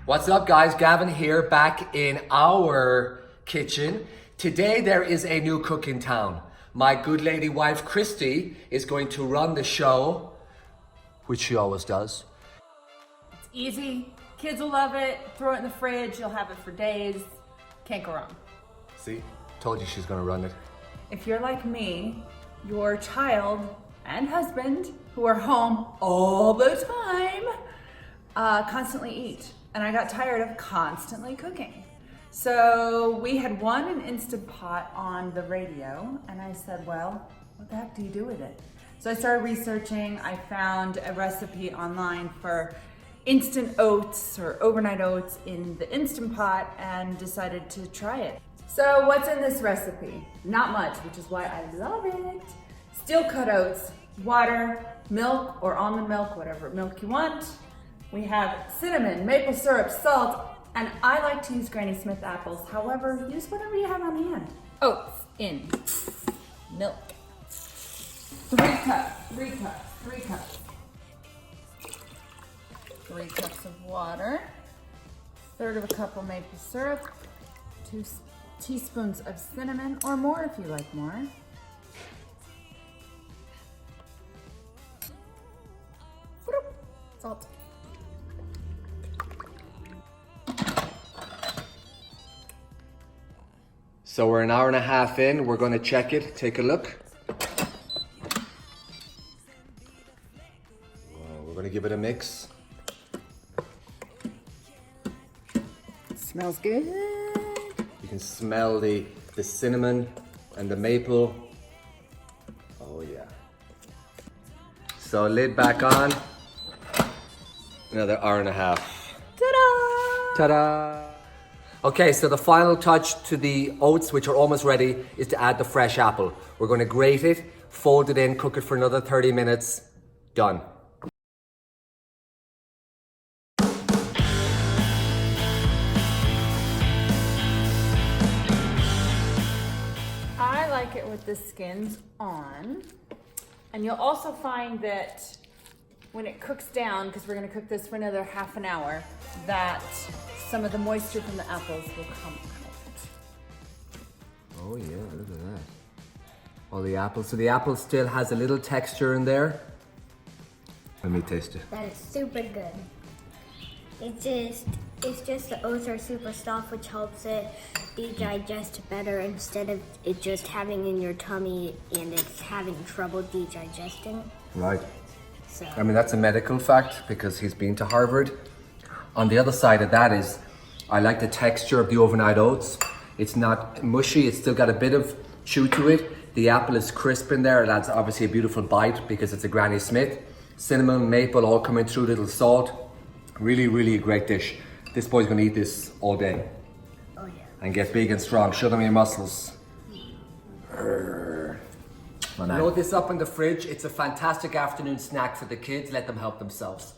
What's up guys, Gavin here back in our kitchen. Today there is a new cook in town. My good lady wife Christy is going to run the show, which she always does. It's easy, kids will love it, throw it in the fridge, you'll have it for days, can't go wrong. See, told you she's gonna run it. If you're like me, your child and husband, who are home all the time, constantly eat. And I got tired of constantly cooking. So we had won an Instant Pot on the radio, and I said, well, what the heck do you do with it? So I started researching. I found a recipe online for instant oats or overnight oats in the Instant Pot and decided to try it. So what's in this recipe? Not much, which is why I love it. Steel cut oats, water, milk or almond milk, whatever milk you want. We have cinnamon, maple syrup, salt, and I like to use Granny Smith apples. However, use whatever you have on hand. Oats in, milk. 3 cups. 3 cups of water, 1/3 of a cup of maple syrup, 2 teaspoons of cinnamon, or more if you like more. Salt. So we're an hour and a half in, we're gonna check it, take a look. We're gonna give it a mix. Smells good. You can smell the cinnamon and the maple. Oh yeah. So lid back on. Another hour and a half. Ta-da! Ta-da! Okay, so the final touch to the oats, which are almost ready, is to add the fresh apple. We're going to grate it, fold it in, cook it for another 30 minutes. Done. I like it with the skins on. And you'll also find that when it cooks down, because we're going to cook this for another half an hour, that some of the moisture from the apples will come out. Oh yeah, look at that. All the apples. So the apple still has a little texture in there. Let me taste it. That is super good. It's just the oats are super soft, which helps it be digest better instead of it just having in your tummy and it's having trouble digesting. Right. So I mean, that's a medical fact because he's been to Harvard. On the other side of that is, I like the texture of the overnight oats. It's not mushy, it's still got a bit of chew to it. The apple is crisp in there. It adds obviously a beautiful bite because it's a Granny Smith. Cinnamon, maple, all coming through, little salt. Really, really a great dish. This boy's gonna eat this all day. oh yeah. And get big and strong. Show them your muscles. Load this up in the fridge. It's a fantastic afternoon snack for the kids. Let them help themselves.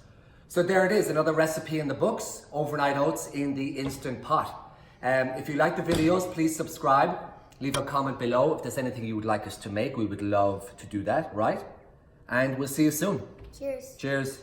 So there it is, another recipe in the books, overnight oats in the Instant Pot. If you like the videos, please subscribe. Leave a comment below if there's anything you would like us to make. We would love to do that, right? And we'll see you soon. Cheers. Cheers.